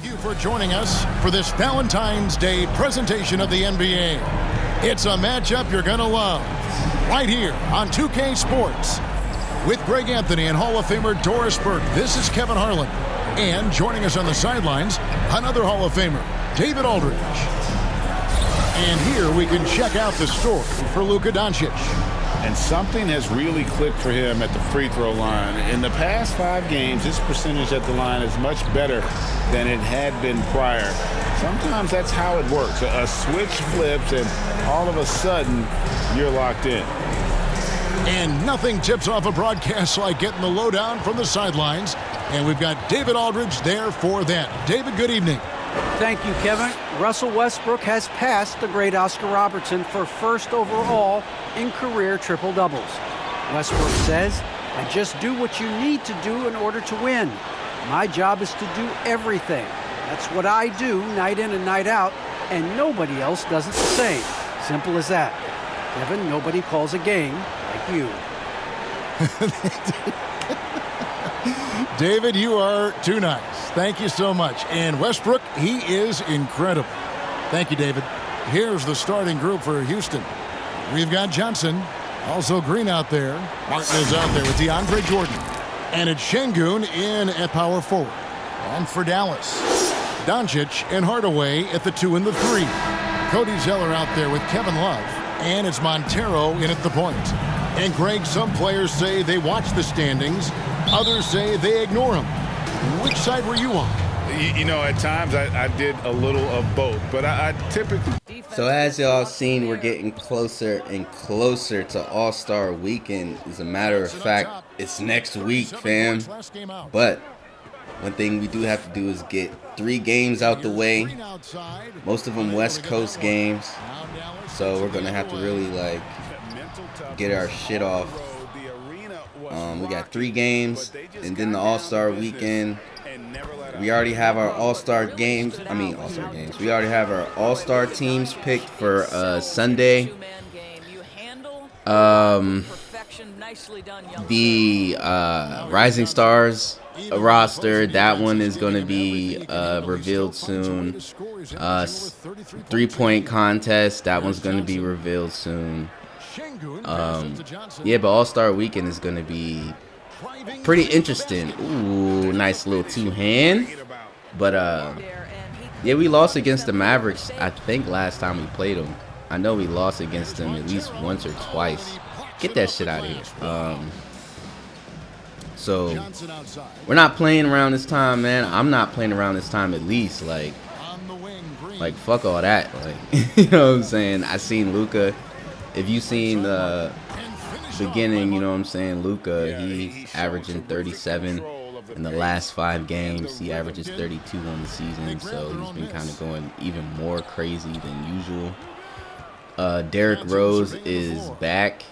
you for joining us for this Valentine's Day presentation of the NBA. It's a matchup you're going to love right here on 2K Sports. With Greg Anthony and Hall of Famer Doris Burke, this is Kevin Harlan. And joining us on the sidelines, another Hall of Famer, David Aldridge. And here we can check out the story for Luka Doncic. And something has really clicked for him at the free throw line. In the past 5 games, his percentage at the line is much better than it had been prior. Sometimes that's how it works. A switch flips and all of a sudden you're locked in. And nothing tips off a broadcast like getting the lowdown from the sidelines. And we've got David Aldridge there for that. David, good evening. Thank you, Kevin. Russell Westbrook has passed the great Oscar Robertson for first overall in career triple-doubles. Westbrook says, "I just do what you need to do in order to win. My job is to do everything. That's what I do night in and night out, and nobody else does it the same. Simple as that. Kevin, nobody calls a game like you." David, you are too nice. Thank you so much. And Westbrook, he is incredible. Thank you, David. Here's the starting group for Houston. We've got Johnson, also Green out there. Martin is out there with DeAndre Jordan. And it's Şengün in at power forward. And for Dallas, Doncic and Hardaway at the 2 and the 3. Cody Zeller out there with Kevin Love. And it's Montero in at the point. And Greg, some players say they watch the standings. Others say they ignore them. Which side were you on? You know, at times I did a little of both, but I typically... So as y'all seen, we're getting closer and closer to All-Star Weekend. As a matter of fact, it's next week, fam. But one thing we do have to do is get 3 games out the way. Most of them West Coast games. So we're going to have to really, get our shit off. We got 3 games, and then the All-Star Weekend. We already have our All-Star games. All-Star games. We already have our All-Star teams picked for Sunday. The Rising Stars roster, that one is going to be revealed soon. 3-point contest, that one's going to be revealed soon. But All-Star Weekend is going to be pretty interesting. Ooh, nice little 2-hand. But, we lost against the Mavericks, I think, last time we played them. I know we lost against them at least once or twice. Get that shit out of here. So, we're not playing around this time, man. I'm not playing around this time at least. Like fuck all that. You know what I'm saying? I seen Luka. If you seen the beginning, you know what I'm saying, Luka, he's averaging 37 in the last 5 games. He averages 32 on the season, so he's been kind of going even more crazy than usual. Derrick Rose is back.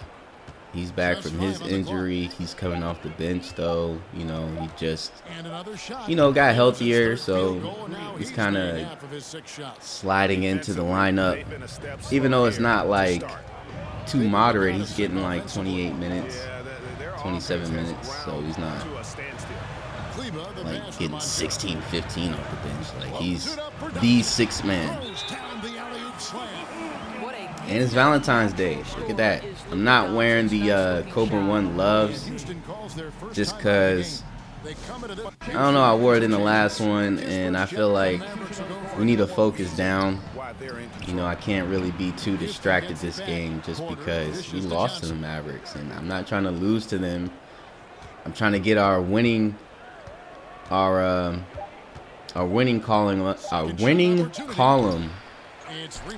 He's back from his injury. He's coming off the bench, though. You know, he just, got healthier, so he's kind of sliding into the lineup. Even though it's not, too moderate, he's getting 28 minutes, 27 minutes, so he's not getting 16, 15 off the bench. He's the 6th man. And it's Valentine's Day. Look at that. I'm not wearing the Cobra One Loves just because, I don't know, I wore it in the last one, and I feel like we need to focus down. I can't really be too distracted this game just because we lost to the Mavericks, and I'm not trying to lose to them. I'm trying to get our winning column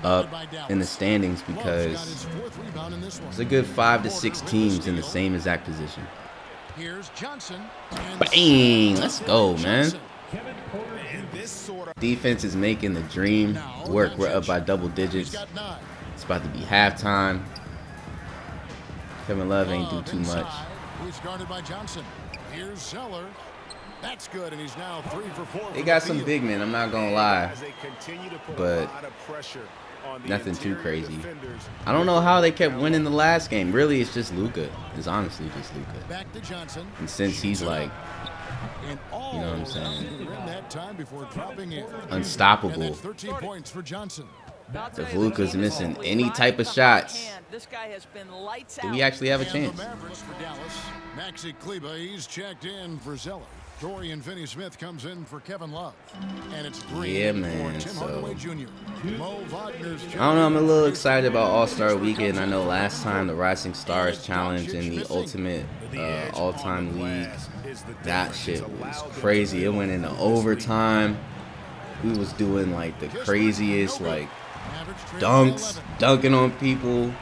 up in the standings, because there's a good 5 to 6 teams in the same exact position. Bang! Let's go, man. Defense is making the dream work. We're up by double digits. It's about to be halftime. Kevin Love ain't do too much. That's good, and he's now 3 for 4. They got some big men, I'm not gonna lie, but nothing too crazy. I don't know how they kept winning the last game. Really, it's just Luka. It's honestly just Luka. And since he's like, you know what I'm saying, unstoppable. If Luka's missing any type of shots, do we actually have a chance? Maxi Kleber, he's checked in for Zeller. Dorian Finney-Smith comes in for Kevin Love. And it's yeah, man. So, I don't know. I'm a little excited about All-Star Weekend. I know last time the Rising Stars Challenge in the Ultimate All-Time League, that shit was crazy. It went into overtime. We was doing like the craziest like dunks, dunking on people,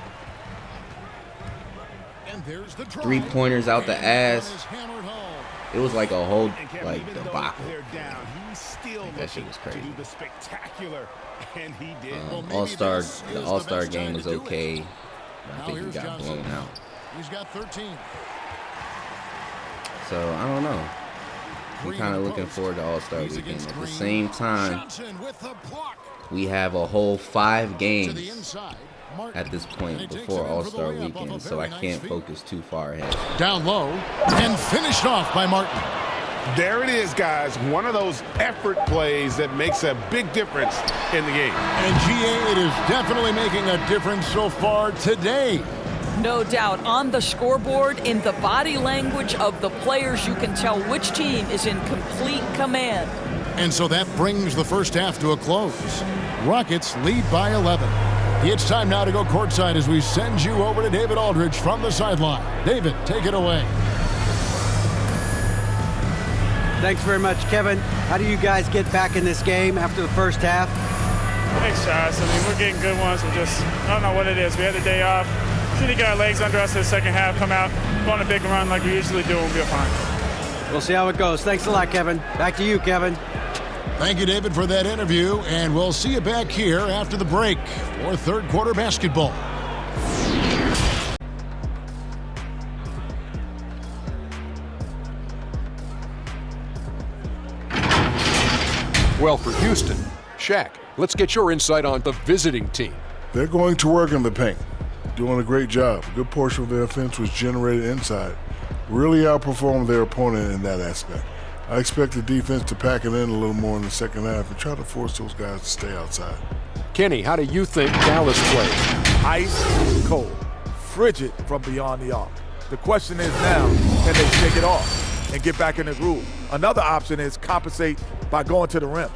3-pointers out the ass. It was like a whole like debacle. That shit was crazy. The All-Star game was okay. I think he got blown out. He's got 13. So I don't know. I'm kind of looking forward to All-Star Weekend. At the same time, we have a whole 5 games at this point before All-Star Weekend, so I can't focus too far ahead. Down low and finished off by Martin. There it is, guys. One of those effort plays that makes a big difference in the game. And GA, it is definitely making a difference so far today. No doubt. On the scoreboard, in the body language of the players, you can tell which team is in complete command. And so that brings the first half to a close. Rockets lead by 11. It's time now to go courtside as we send you over to David Aldridge from the sideline. David, take it away. Thanks very much, Kevin. How do you guys get back in this game after the first half? Thanks, Josh. I mean, we're getting good ones. I don't know what it is. We had the day off. Should have got our legs under us in the second half, come out, go on a big run like we usually do, and we'll be fine. We'll see how it goes. Thanks a lot, Kevin. Back to you, Kevin. Thank you, David, for that interview, and we'll see you back here after the break for third quarter basketball. Well, for Houston, Shaq, let's get your insight on the visiting team. They're going to work in the paint, doing a great job. A good portion of their offense was generated inside. Really outperformed their opponent in that aspect. I expect the defense to pack it in a little more in the second half and try to force those guys to stay outside. Kenny, how do you think Dallas plays? Ice cold, frigid from beyond the arc. The question is now, can they shake it off and get back in the groove? Another option is compensate by going to the rim.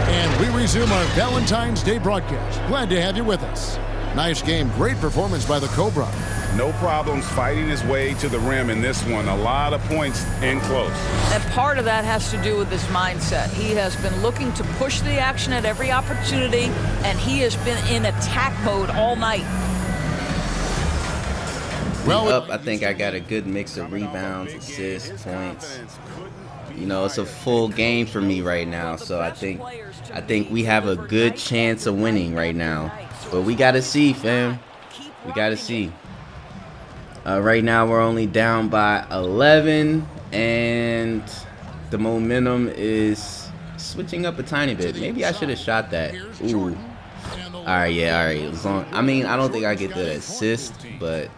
And we resume our Valentine's Day broadcast. Glad to have you with us. Nice game. Great performance by the Cobra. No problems fighting his way to the rim in this one. A lot of points in close. And part of that has to do with his mindset. He has been looking to push the action at every opportunity, and he has been in attack mode all night. Well, up, I think I got a good mix of rebounds, assists, points. You know, it's a full game for me right now, so I think we have a good chance of winning right now. But we got to see, fam. We got to see. Right now, we're only down by 11, and the momentum is switching up a tiny bit. Maybe I should have shot that. Ooh. All right, yeah, all right. I mean, I don't think I get the assist, but,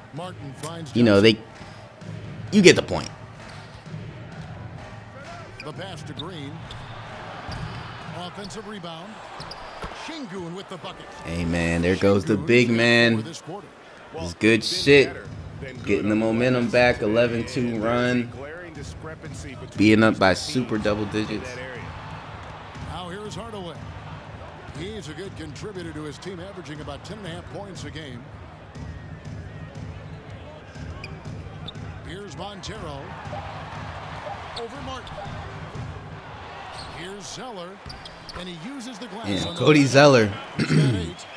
you know, you get the point. The pass to Green. Offensive rebound. Şengün with the bucket. Hey, man, there goes the big man. This is good shit. Getting the momentum back, 11-2 run. Being up by super double digits. Now here's Hardaway. He's a good contributor to his team, averaging about 10.5 points a game. Here's Montero. Over Martin. Here's Zeller. And he uses the glass. Yeah, Cody Zeller.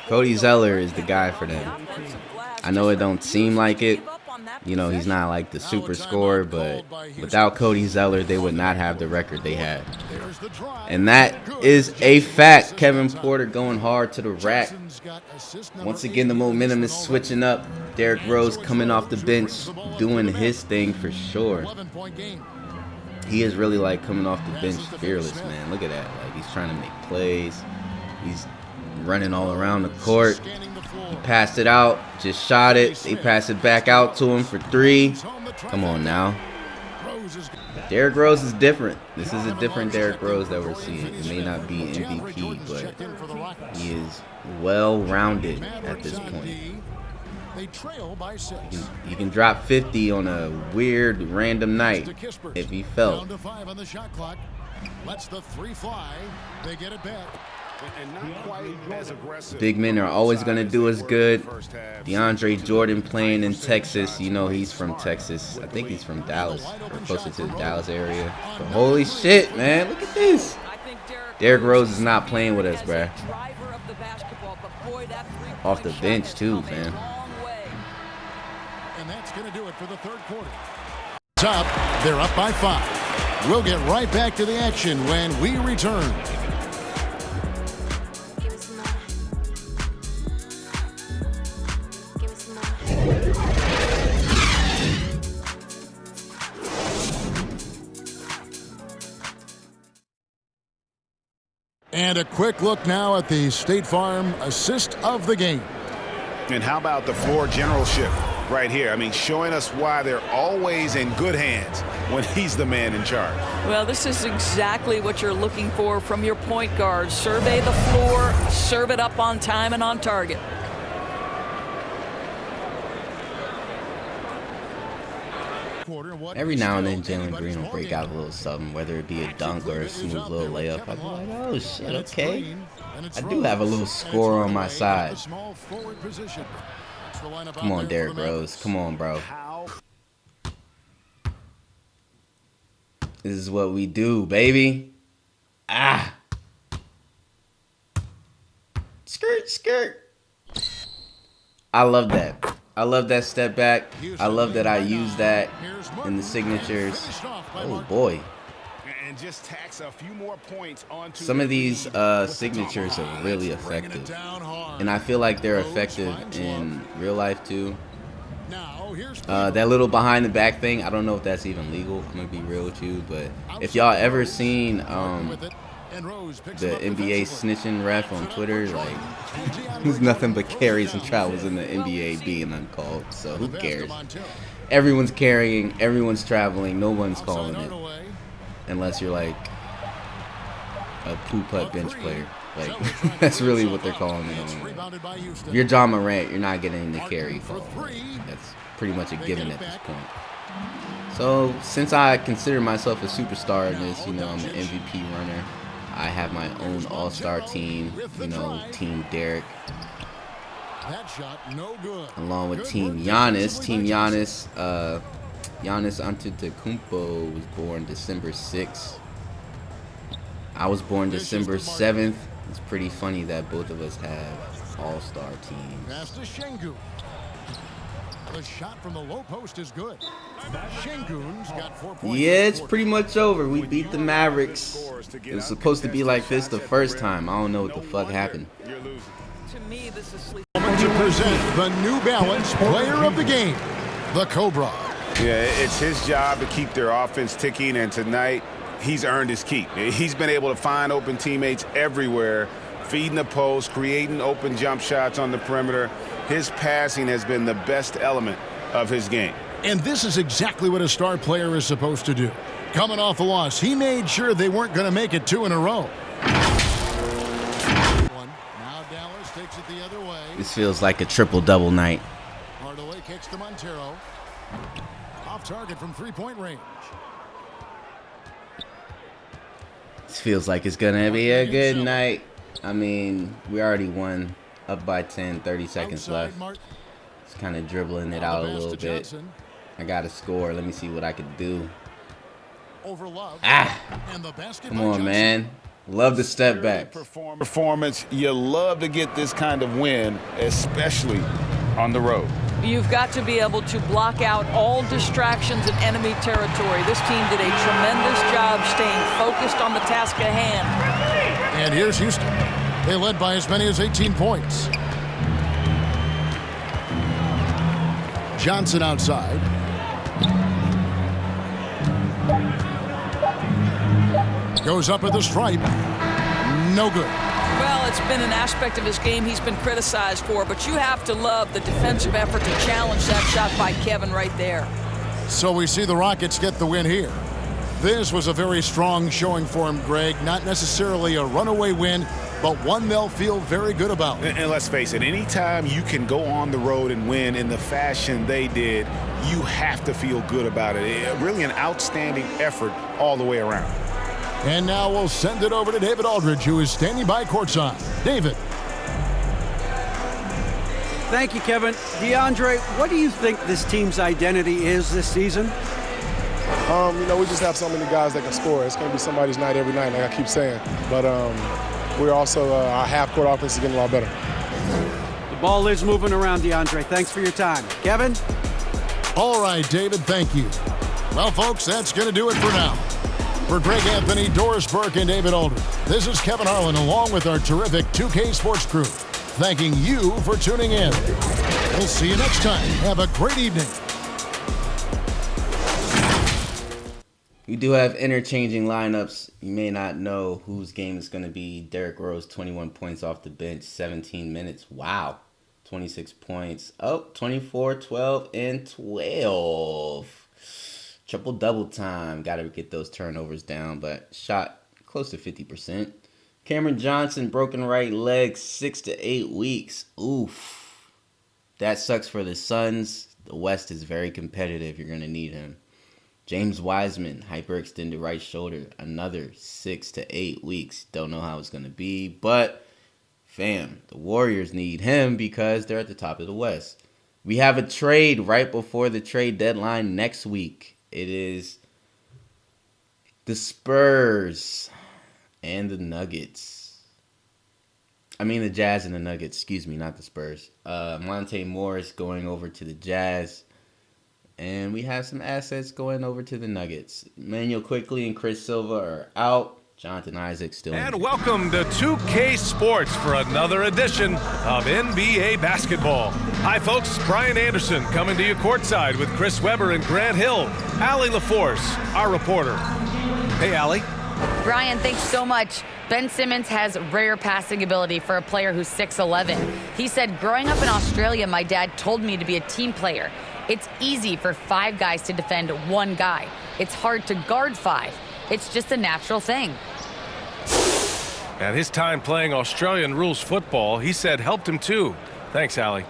Cody Zeller is the guy for them. I know it don't seem like it. You know, he's not like the super scorer, but without Cody Zeller, they would not have the record they had. And that is a fact. Kevin Porter going hard to the rack. Once again, the momentum is switching up. Derrick Rose coming off the bench, doing his thing for sure. he is really like coming off the bench fearless, man. Look at that. Like, he's trying to make plays. He's running all around the court. He passed it out, just shot it. They passed it back out to him for 3. Come on now. Derrick Rose is different. This is a different Derrick Rose that we're seeing. It may not be MVP, but he is well-rounded at this point. He can drop 50 on a weird, random night if he felt. Big men are always going to do us good. DeAndre Jordan playing in Texas. You know he's from Texas. I think he's from Dallas, or closer to the Dallas area. But holy shit, man. Look at this. Derrick Rose is not playing with us, bruh. Off the bench, too, man. And that's going to do it for the third quarter. Top, they're up by 5. We'll get right back to the action when we return. And a quick look now at the State Farm assist of the game. And how about the floor generalship right here? I mean, showing us why they're always in good hands when he's the man in charge. Well, this is exactly what you're looking for from your point guard. Survey the floor, serve it up on time and on target. Every now and then, Jalen Green will break out a little something, whether it be a dunk or a smooth little layup. I'll be like, oh, shit, okay. I do have a little score on my side. Come on, Derrick Rose. Come on, bro. This is what we do, baby. Ah. Skirt, skirt. I love that. I love that step back. I love that I use that in the signatures. Oh, boy. And just tax a few more points onto some of these signatures are really effective. And I feel like they're effective in real life, too. That little behind the back thing, I don't know if that's even legal. I'm going to be real with you. But if y'all ever seen the NBA snitching ref on Twitter, like, there's nothing but carries and travels in the NBA being uncalled, so who cares? Everyone's carrying, everyone's traveling, no one's calling it, unless you're like a poo-putt bench player. Like, that's really what they're calling it on. If you're John Morant, you're not getting the carry call. That's pretty much a given at this point. So since I consider myself a superstar in this, you know, I'm an MVP runner. I have my own all-star team, you know, Team Derrick, along with Team Giannis. Team Giannis, Giannis Antetokounmpo was born December 6th. I was born December 7th. It's pretty funny that both of us have all-star teams. The shot from the low post is good. Shingun's got 4 points. Yeah, it's pretty much over. We beat the Mavericks. It was supposed to be like this the first time. I don't know what the fuck happened. To me, this is To present the New Balance Player of the Game, the Cobra. Yeah, it's his job to keep their offense ticking, and tonight he's earned his keep. He's been able to find open teammates everywhere, feeding the post, creating open jump shots on the perimeter. His passing has been the best element of his game. And this is exactly what a star player is supposed to do. Coming off a loss, he made sure they weren't going to make it 2 in a row. Now Dallas takes it the other way. This feels like a triple-double night. Hardaway kicks to Montero. Off target from three-point range. This feels like it's going to be a good night. I mean, we already won. Up by 10, 30 seconds left. Just kind of dribbling it out a little bit. I got to score. Let me see what I could do. Ah! Come on, man. Love the step back. Performance. You love to get this kind of win, especially on the road. You've got to be able to block out all distractions in enemy territory. This team did a tremendous job staying focused on the task at hand. And here's Houston. They led by as many as 18 points. Johnson outside. Goes up at the stripe. No good. Well, it's been an aspect of his game he's been criticized for, but you have to love the defensive effort to challenge that shot by Kevin right there. So we see the Rockets get the win here. This was a very strong showing for him, Greg. Not necessarily a runaway win, but one they'll feel very good about. And let's face it, anytime you can go on the road and win in the fashion they did, you have to feel good about it. Really an outstanding effort all the way around. And now we'll send it over to David Aldridge, who is standing by courtside. David. Thank you, Kevin. DeAndre, what do you think this team's identity is this season? We just have so many guys that can score. It's going to be somebody's night every night, like I keep saying. But we're also, our half-court offense is getting a lot better. The ball is moving around, DeAndre. Thanks for your time. Kevin? All right, David, thank you. Well, folks, that's going to do it for now. For Greg Anthony, Doris Burke, and David Aldridge, this is Kevin Harlan along with our terrific 2K Sports crew, thanking you for tuning in. We'll see you next time. Have a great evening. We do have interchanging lineups. You may not know whose game is going to be. Derrick Rose, 21 points off the bench, 17 minutes. Wow. 26 points. Oh, 24, 12, and 12. Triple-double time. Got to get those turnovers down, but shot close to 50%. Cameron Johnson, broken right leg, 6 to 8 weeks. Oof. That sucks for the Suns. The West is very competitive. You're going to need him. James Wiseman, hyperextended right shoulder, another 6 to 8 weeks. Don't know how it's going to be, but fam, the Warriors need him because they're at the top of the West. We have a trade right before the trade deadline next week. It is the Spurs and the Nuggets. I mean the Jazz and the Nuggets, excuse me, not the Spurs. Monte Morris going over to the Jazz. And we have some assets going over to the Nuggets. Emmanuel Quickley and Chris Silva are out. Jonathan Isaac still in. And welcome to 2K Sports for another edition of NBA basketball. Hi, folks. Brian Anderson coming to you courtside with Chris Webber and Grant Hill. Allie LaForce, our reporter. Hey, Allie. Brian, thanks so much. Ben Simmons has rare passing ability for a player who's 6'11". He said, growing up in Australia, my dad told me to be a team player. It's easy for 5 guys to defend 1 guy. It's hard to guard 5. It's just a natural thing. And his time playing Australian rules football, he said, helped him too. Thanks, Allie.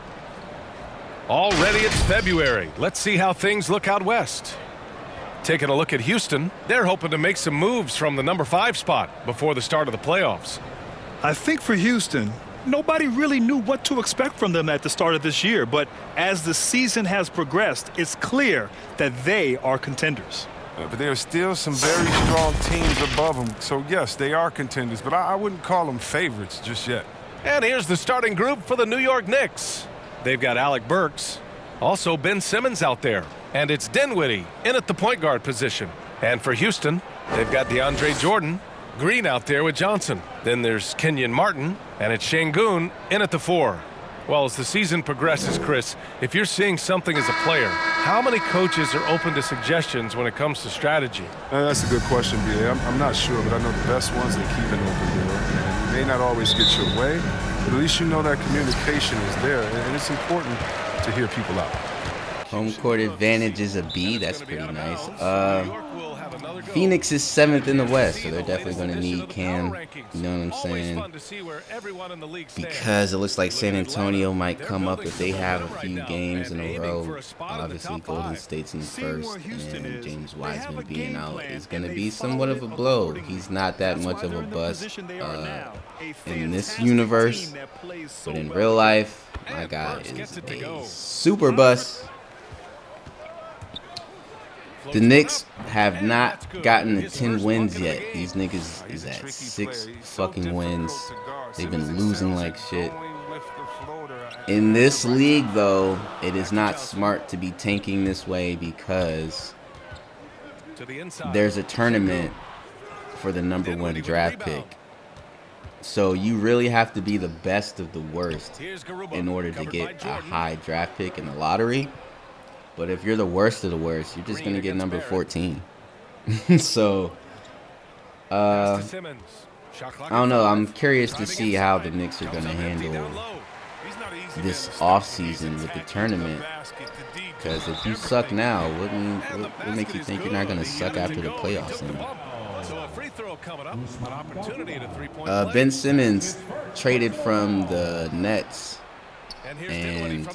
Already it's February. Let's see how things look out west. Taking a look at Houston, they're hoping to make some moves from the number 5 spot before the start of the playoffs. I think for Houston, nobody really knew what to expect from them at the start of this year, but as the season has progressed, it's clear that they are contenders. But there are still some very strong teams above them. So, yes, they are contenders, but I wouldn't call them favorites just yet. And here's the starting group for the New York Knicks. They've got Alec Burks, also Ben Simmons out there, and it's Dinwiddie in at the point guard position. And for Houston, they've got DeAndre Jordan, Green out there with Johnson. Then there's Kenyon Martin, and it's Şengün in at the 4. Well, as the season progresses, Chris, if you're seeing something as a player, how many coaches are open to suggestions when it comes to strategy? That's a good question, B.A. I'm not sure, but I know the best ones, they keep an open door. And you may not always get your way, but at least you know that communication is there, and it's important to hear people out. Home court advantage is a B. That's pretty nice. Phoenix is 7th in the West, so they're definitely going to need Cam. You know what I'm saying? Because it looks like San Antonio might come up if they have a few games in a row. Obviously, Golden State's in first, and James Wiseman being out is going to be somewhat of a blow. He's not that much of a bust in this universe, but in real life, my guy is a super bust. The Knicks have not gotten to 10 wins yet. These niggas is at 6 fucking wins. They've been losing like shit. In this league, though, it is not smart to be tanking this way because there's a tournament for the number 1 draft pick. So you really have to be the best of the worst in order to get a high draft pick in the lottery. But if you're the worst of the worst, you're just going to get number 14. So I don't know. I'm curious to see how the Knicks are going to handle this offseason with the tournament. Because if you suck now, what makes you think you're not going to suck after the playoffs? Ben Simmons traded from the Nets, and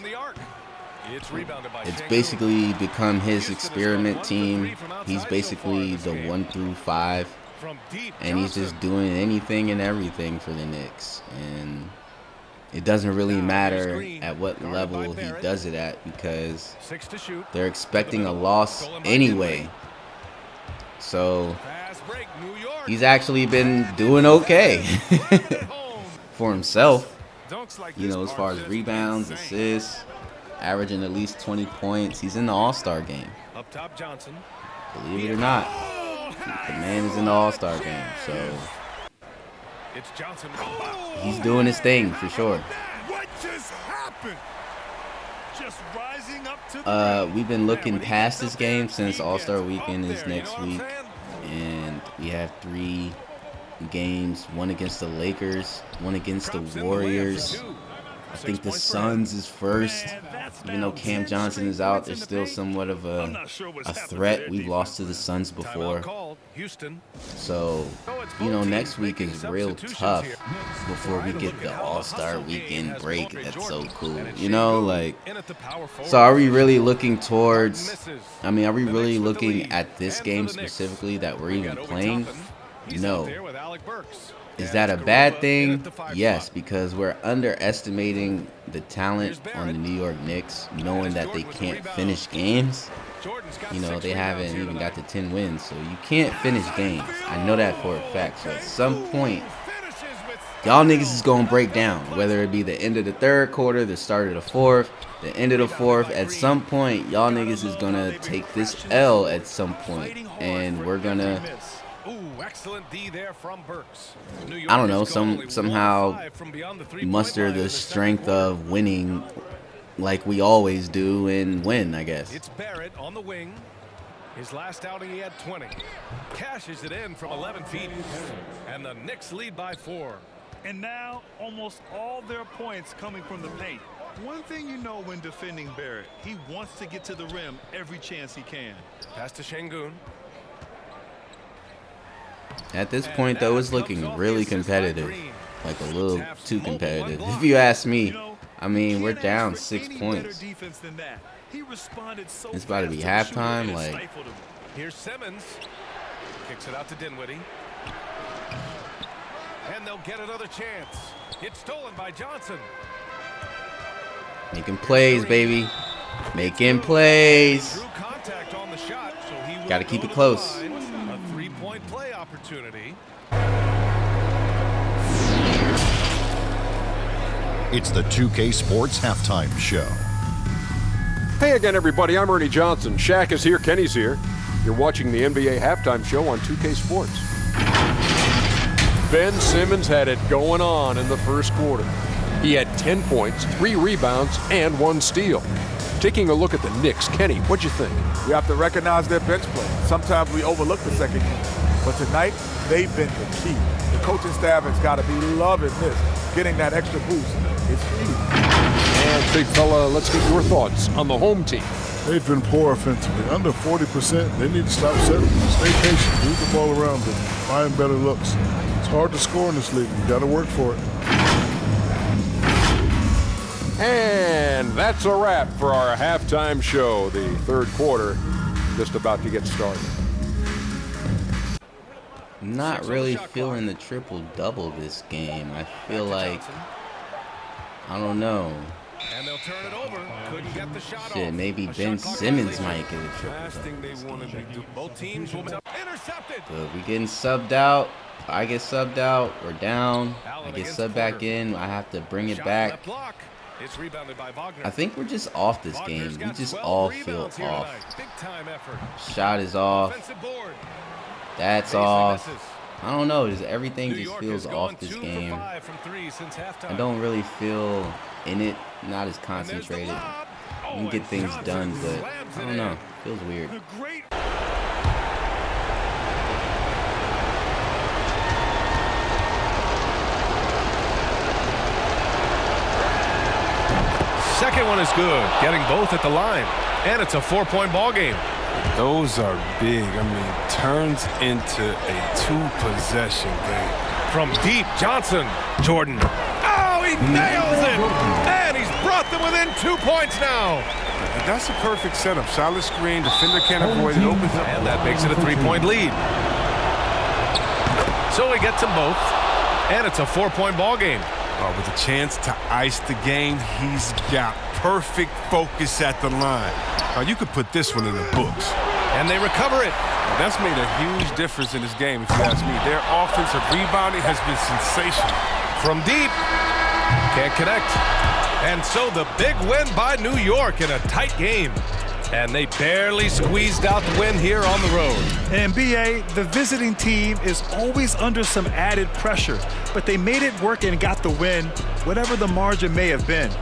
it's basically become his experiment team. He's basically the 1 through 5, and he's just doing anything and everything for the Knicks. And it doesn't really matter at what level he does it at, because they're expecting a loss anyway. So he's actually been doing okay for himself, you know, as far as rebounds, assists, averaging at least 20 points. He's in the All-Star game. Believe it or not, the man is in the All-Star game. So he's doing his thing for sure. What just happened? Just rising up to We've been looking past this game since All-Star Weekend is next week, and we have 3 games: 1 against the Lakers, 1 against the Warriors. I think the Suns is first. Even though Cam Johnson is out, there's still somewhat of a threat. We've lost to the Suns before. So, you know, next week is real tough before we get the All-Star Weekend break. That's so cool. You know, like, so are we really looking towards, I mean, are we really looking at this game specifically that we're even playing? No. Is that a bad thing? Yes, because we're underestimating the talent on the New York Knicks, knowing that they can't finish games. You know, they haven't even got to 10 wins, so you can't finish games. I know that for a fact. So at some point, y'all niggas is going to break down, whether it be the end of the 3rd quarter, the start of the 4th, the end of the 4th. At some point, y'all niggas is going to take this L at some point, and we're going to, I don't know, somehow muster the strength of winning like we always do and win, I guess. It's Barrett on the wing. His last outing, he had 20. Cashes it in from 11 feet. And the Knicks lead by 4. And now, almost all their points coming from the paint. One thing you know when defending Barrett, he wants to get to the rim every chance he can. Pass to Şengün. At this point, though, it's looking really competitive. Like a little too competitive, if you ask me. I mean, we're down 6 points. It's about to be halftime. Like, here's Simmons. Kicks it out to Dinwiddie. And they'll get another chance. It's stolen by Johnson. Making plays, baby. Making plays. Got to keep it close. A 3-point play opportunity. It's the 2K Sports Halftime Show. Hey again, everybody. I'm Ernie Johnson. Shaq is here. Kenny's here. You're watching the NBA Halftime Show on 2K Sports. Ben Simmons had it going on in the first quarter. He had 10 points, 3 rebounds, and 1 steal. Taking a look at the Knicks, Kenny, what'd you think? We have to recognize their bench play. Sometimes we overlook the second unit, but tonight they've been the key. The coaching staff has got to be loving this, getting that extra boost. It's huge. And big fella, let's get your thoughts on the home team. They've been poor offensively. Under 40%, they need to stop settling. Stay patient, move the ball around them, find better looks. It's hard to score in this league. You got to work for it. And that's a wrap for our halftime show. The third quarter just about to get started. Not really feeling the triple-double this game. I feel like, I don't know. And they'll turn it over. Couldn't get the shot Shit, off. maybe Ben Simmons might get a triple-double. Both teams will intercepted. But if we getting subbed out, I get subbed out, we're down. I get subbed back in, I have to bring it back. It's rebounded by Wagner. I think we're just off this game. We just all feel off. Big time effort. Shot is off. That's off. I don't know. Just everything just feels off this game. I don't really feel in it. Not as concentrated. I can get things done, but I don't know. It feels weird. one is good, getting both at the line. And it's a 4-point ball game. Those are big. I mean, turns into a 2-possession game. From deep, Johnson. Jordan. Oh, he nails it! And he's brought them within 2 points now. That's a perfect setup. Solid screen, defender can't avoid it, opens up. And that makes it a 3-point lead. So he gets them both. And it's a 4-point ball game. With a chance to ice the game, he's got perfect focus at the line. You could put this one in the books. And they recover it. That's made a huge difference in this game, if you ask me. Their offensive rebounding has been sensational. From deep. Can't connect. And so the big win by New York in a tight game. And they barely squeezed out the win here on the road. And BA, the visiting team is always under some added pressure, but they made it work and got the win, whatever the margin may have been.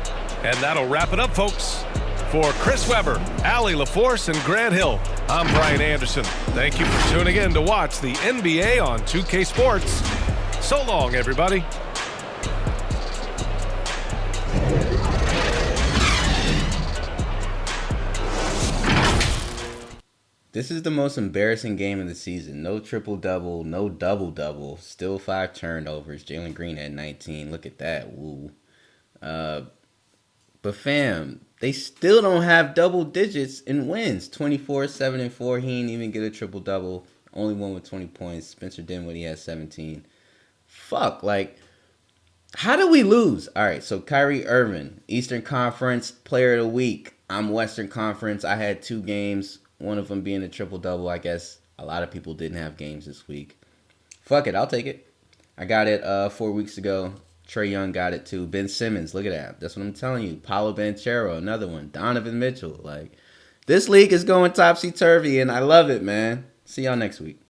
And that'll wrap it up, folks. For Chris Webber, Allie LaForce, and Grant Hill, I'm Brian Anderson. Thank you for tuning in to watch the NBA on 2K Sports. So long, everybody. This is the most embarrassing game of the season. No triple-double, no double-double. Still 5 turnovers. Jalen Green had 19. Look at that. Woo. But fam, they still don't have double digits in wins. 24, 7, and 4. He didn't even get a triple-double. Only one with 20 points. Spencer Dinwiddie has 17. Fuck, like, how did we lose? All right, so Kyrie Irving, Eastern Conference Player of the Week. I'm Western Conference. I had 2 games. One of them being a triple-double. I guess a lot of people didn't have games this week. Fuck it, I'll take it. I got it 4 weeks ago. Trae Young got it too. Ben Simmons, look at that. That's what I'm telling you. Paolo Banchero, another one. Donovan Mitchell. Like, this league is going topsy-turvy, and I love it, man. See y'all next week.